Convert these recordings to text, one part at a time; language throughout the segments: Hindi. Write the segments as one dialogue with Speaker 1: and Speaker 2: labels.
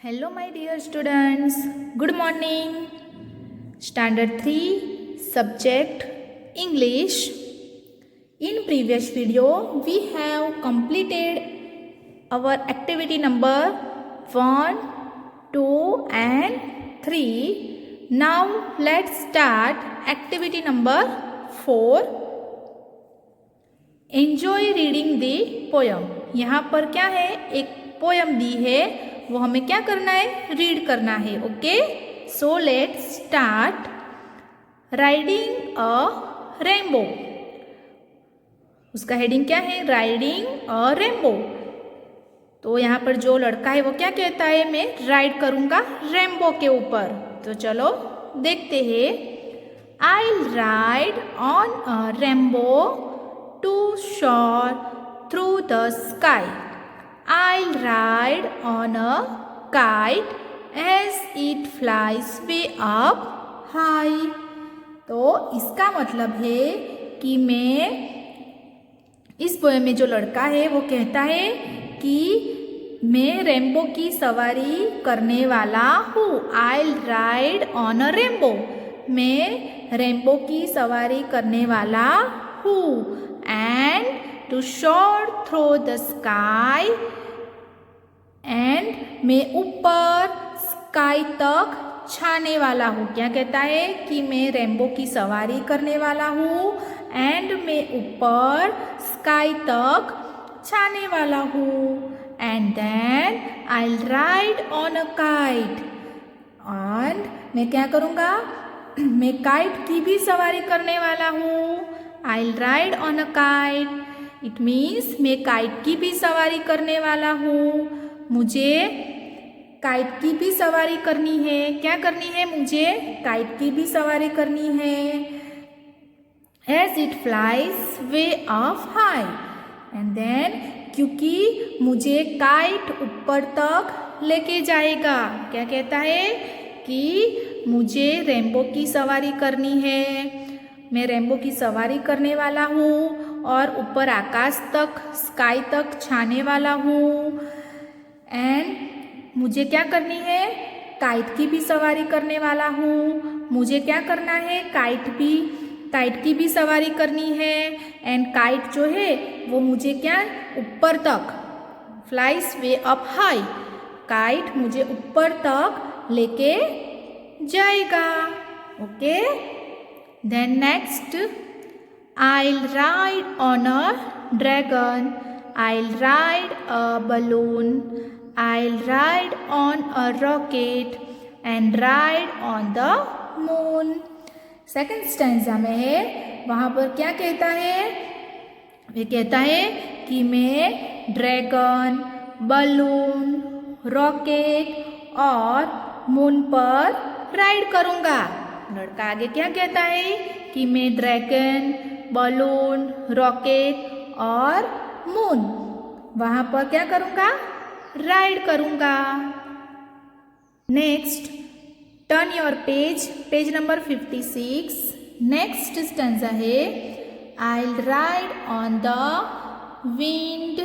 Speaker 1: Hello my dear students, good morning. Standard 3 subject English. In previous video we have completed our activity number 1, 2 and 3. Now let's start activity number 4. Enjoy reading the poem. यहाँ पर क्या है, एक पोयम दी है, वो हमें क्या करना है, रीड करना है. Okay, so let's start. Riding a rainbow. उसका हेडिंग क्या है, राइडिंग अ रेनबो. तो यहाँ पर जो लड़का है वो क्या कहता है, मैं राइड करूँगा रेनबो के ऊपर. तो चलो देखते हैं. I'll ride on a rainbow to soar through the sky. I'll ride on a kite as it flies way up high. तो इसका मतलब है कि मैं, इस पोएम में जो लड़का है वो कहता है कि मैं रेनबो की सवारी करने वाला हूँ. I'll ride on a rainbow. मैं रेनबो की सवारी करने वाला हूँ. And to soar through the sky. And मैं ऊपर स्काई तक छाने वाला हूँ. क्या कहता है कि मैं रेनबो की सवारी करने वाला हूँ एंड मैं ऊपर स्काई तक छाने वाला हूँ. And then I will ride on a kite. And मैं क्या करूँगा, मैं काइट की भी सवारी करने वाला हूँ. आई will ride on a kite. It means मैं काइट की भी सवारी करने वाला हूँ. मुझे काइट की भी सवारी करनी है. क्या करनी है, मुझे काइट की भी सवारी करनी है. As it flies way up high. And then क्योंकि मुझे काइट ऊपर तक लेके जाएगा. क्या कहता है कि मुझे रेनबो की सवारी करनी है. मैं रेनबो की सवारी करने वाला हूँ और ऊपर आकाश तक, स्काई तक छाने वाला हूँ. एंड मुझे क्या करनी है, काइट की भी सवारी करने वाला हूँ. मुझे क्या करना है, काइट की भी सवारी करनी है. एंड काइट जो है वो मुझे क्या, ऊपर तक, flies way up high. Kite मुझे ऊपर तक लेके जाएगा. Okay, then next. I'll ride on a dragon. I'll ride a balloon. I'll ride on a rocket and ride on the moon. Second stanza में है, वहाँ पर क्या कहता है, वे कहता है कि मैं ड्रैगन, बलून, रॉकेट और मून पर राइड करूँगा. लड़का आगे क्या कहता है कि मैं ड्रैगन, बलून, रॉकेट और मून वहाँ पर क्या करूँगा, राइड करूँगा. Next, turn your page, page number 56. Next stanza है, I will ride on the wind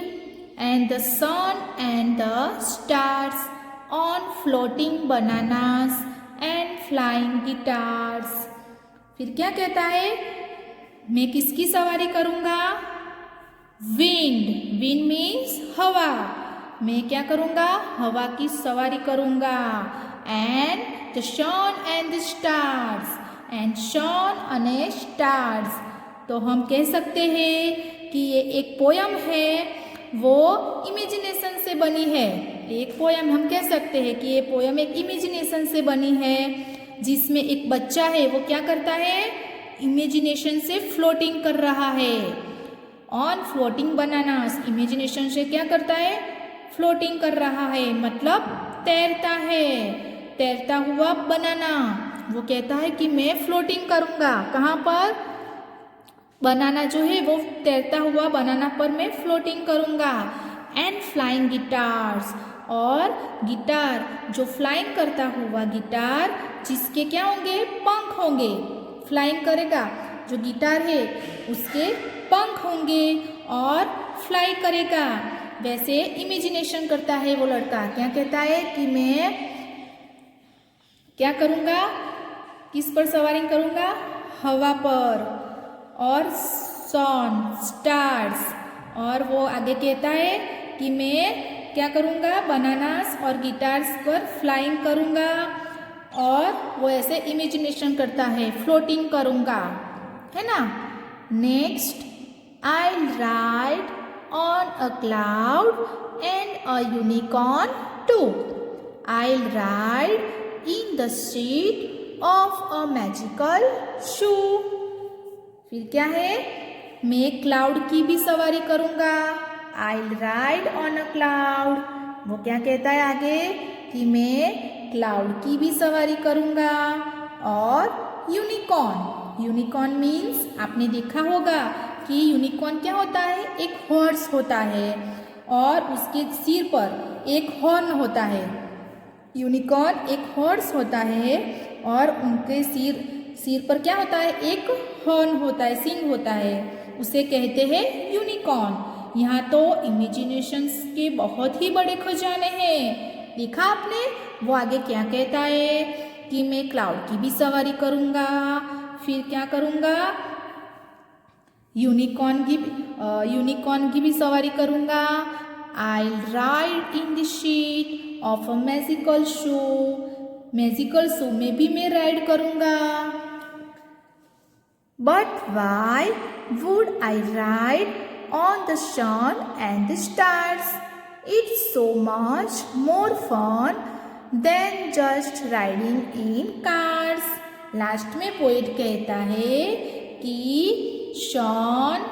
Speaker 1: and the sun and the stars on floating bananas and flying guitars. फिर क्या कहता है, मैं किसकी सवारी करूँगा, विंड. विंड मीन्स हवा. मैं क्या करूँगा, हवा की सवारी करूँगा. And the sun and the stars. And sun अने स्टार्स. तो हम कह सकते हैं कि ये एक पोयम है, वो इमेजिनेशन से बनी है. एक पोयम हम कह सकते हैं कि ये पोयम एक इमेजिनेशन से बनी है, जिसमें एक बच्चा है वो क्या करता है, इमेजिनेशन से फ्लोटिंग कर रहा है. On floating bananas. इमेजिनेशन से क्या करता है, फ्लोटिंग कर रहा है, मतलब तैरता है. तैरता हुआ बनाना. वो कहता है कि मैं फ्लोटिंग करूँगा. कहाँ पर, बनाना जो है वो तैरता हुआ बनाना पर मैं फ्लोटिंग करूँगा. And flying guitars. और गिटार, जो फ्लाइंग करता हुआ गिटार, जिसके क्या होंगे, पंख होंगे. फ्लाइंग करेगा जो गिटार है उसके पंख होंगे और फ्लाई करेगा. वैसे इमेजिनेशन करता है वो लड़का। क्या कहता है कि मैं क्या करूँगा, किस पर सवारी करूँगा, हवा पर, और सन, स्टार्स। और वो आगे कहता है कि मैं क्या करूँगा, बनानास और गिटार्स पर फ्लाइंग करूँगा। और वो ऐसे इमेजिनेशन करता है, फ्लोटिंग करूँगा, है ना। Next, I'll ride on a cloud and a unicorn too. I'll ride in the seat of a magical shoe. फिर क्या है, मैं क्लाउड की भी सवारी करूँगा। I'll ride on a cloud. वो क्या कहता है आगे कि मैं क्लाउड की भी सवारी करूँगा। और यूनिकॉर्न, यूनिकॉर्न मीन्स आपने देखा होगा कि यूनिकॉर्न क्या होता है, एक हॉर्स होता है और उसके सिर पर एक हॉर्न होता है। यूनिकॉर्न एक हॉर्स होता है और उनके सिर पर क्या होता है, एक हॉर्न होता है, सिंग होता है, उसे कहते हैं यूनिकॉर्न। यहाँ तो इमेजिनेशंस के बहुत ही बड़े खजाने हैं। देखा आपने, वो आगे क्या कहता है कि मैं क्लाउड की भी सवारी करूँगा, फिर क्या करूँगा, यूनिकॉर्न की भी सवारी करूँगा। I'll ride in the seat of a magical shoe. Magical show में भी मैं राइड करूँगा। But why would I ride on the sun and the stars? It's so much more fun than just riding in cars. Last में पोएट कहता है कि सन,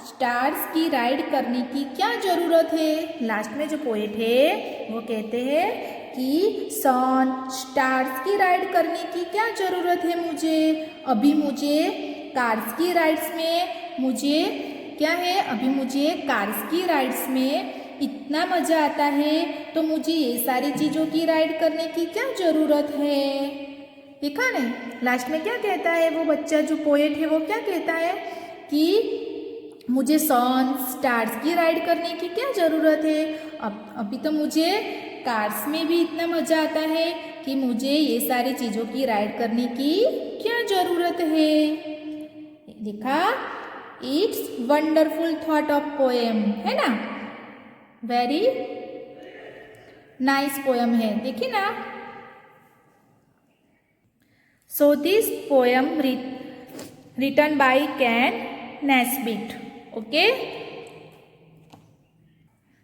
Speaker 1: स्टार्स की राइड करने की क्या ज़रूरत है। लास्ट में जो पोएट है वो कहते हैं कि सन, स्टार्स की राइड करने की क्या ज़रूरत है मुझे, अभी मुझे कार्स की राइड्स में मुझे क्या है, अभी मुझे कार्स की राइड्स में इतना मज़ा आता है, तो मुझे ये सारी चीज़ों की राइड करने की क्या ज़रूरत है। देखा नहीं, लास्ट में क्या कहता है वो बच्चा जो पोएट है, वो क्या कहता है कि मुझे सन, स्टार्स की राइड करने की क्या ज़रूरत है, अभी तो मुझे कार्स में भी इतना मज़ा आता है कि मुझे ये सारी चीज़ों की राइड करने की क्या ज़रूरत है। देखा, it's wonderful thought of poem, है ना, वेरी नाइस पोएम है, देखिए ना। So this poem written by Ken Nesbitt. Okay,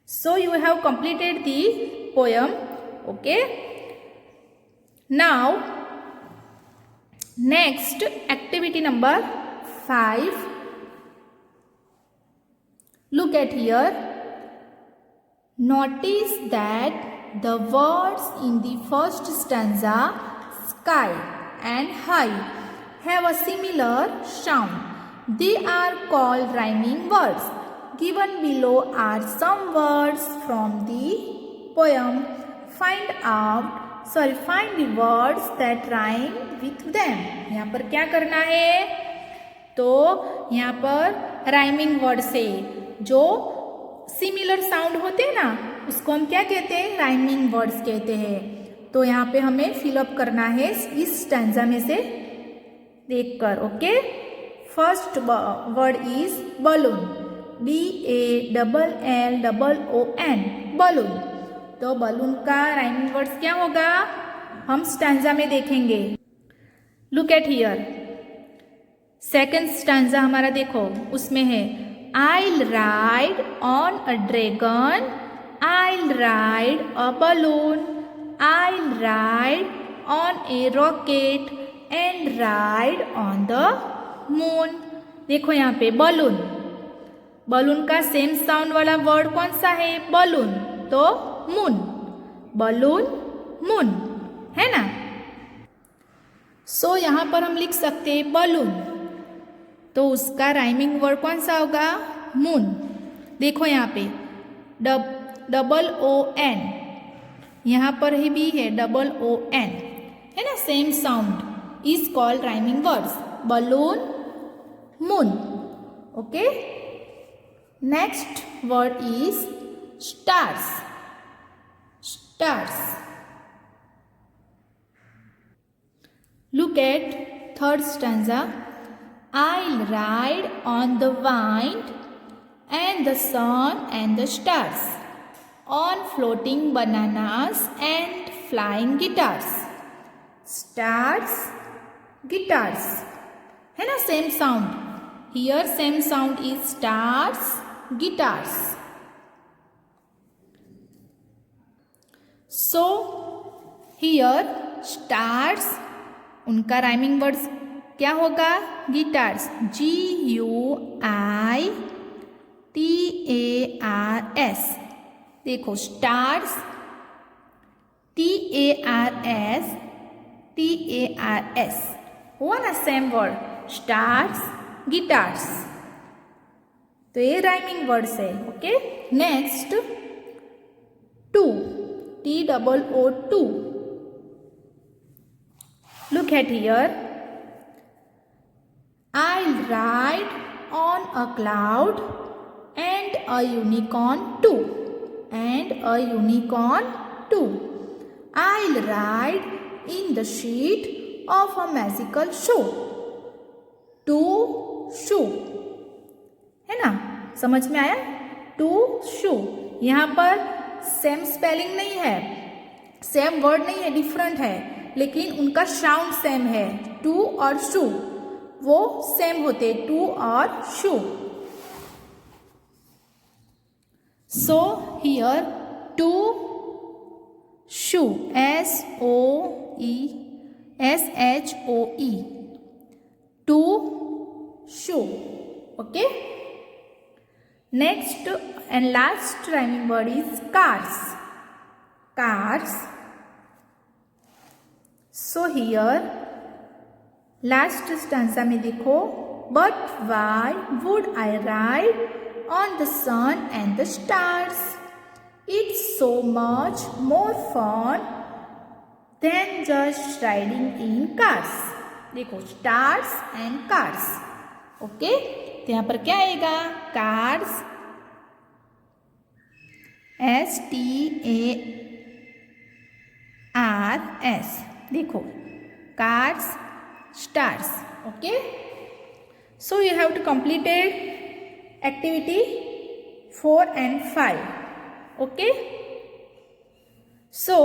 Speaker 1: so you have completed the poem. Okay, now next activity number 5. Look at here. Notice that the words in the first stanza, sky and high, have a similar sound. They are called rhyming words. Given below are some words from the poem. Find the words that rhyme with them. यहाँ पर क्या करना है, तो यहाँ पर राइमिंग वर्ड से जो सिमिलर साउंड होते हैं ना, उसको हम क्या कहते हैं, राइमिंग वर्ड्स कहते हैं। तो यहाँ पे हमें फिलअप करना है इस स्टैंजा में से देखकर। Okay, first word is balloon, BALLOON, balloon. तो बलून का राइमिंग वर्ड्स क्या होगा, हम स्टैंजा में देखेंगे। Look at here, second stanza हमारा देखो, उसमें है I'll ride on a dragon, I'll ride a balloon, I'll ride on a rocket and ride on the moon. देखो यहाँ पे बलून, बलून का सेम साउंड वाला वर्ड कौन सा है, बलून, तो मून, बलून मून, है ना। सो यहाँ पर हम लिख सकते हैं बलून, तो उसका राइमिंग वर्ड कौन सा होगा, मून। देखो यहाँ पे OON, यहाँ पर ही भी है OON, है ना, same sound, is called rhyming words, balloon moon. Okay, next word is stars. Stars. Look at third stanza. I'll ride on the wind and the sun and the stars, on floating bananas and flying guitars. Stars, guitars. है ना same sound. Here same sound is stars, guitars. So here stars, उनका राइमिंग वर्ड्स क्या होगा? गिटार्स. GUITARS. देखो स्टार्स, TARS हुआ ना सेम वर्ड. Stars, guitars. तो ये राइमिंग वर्ड्स है. Okay. Next too. TOO. Look at here. I'll ride on a cloud and a unicorn too. And a unicorn too. I'll ride in the sheet of a magical show. To show. है ना? समझ में आया? To show. यहाँ पर सेम स्पेलिंग नहीं है, सेम वर्ड नहीं है, डिफरेंट है, लेकिन उनका साउंड सेम है. टू और शू वो सेम होते, टू और shoe. So here two shoe, SHOE. Two shoe. Okay. Next and last rhyming word is cars. Cars. So here last stanza में देखो. But why would I ride on the sun and the stars? It's so much more fun than just riding in cars. देखो stars and cars. ओके. तो यहाँ पर क्या आएगा? Cars, STARS. देखो cars, stars. Okay. So you have to completed activity 4 and 5. Okay. So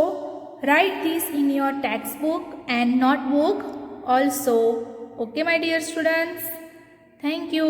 Speaker 1: write this in your textbook and notebook also. Okay, my dear students. Thank you.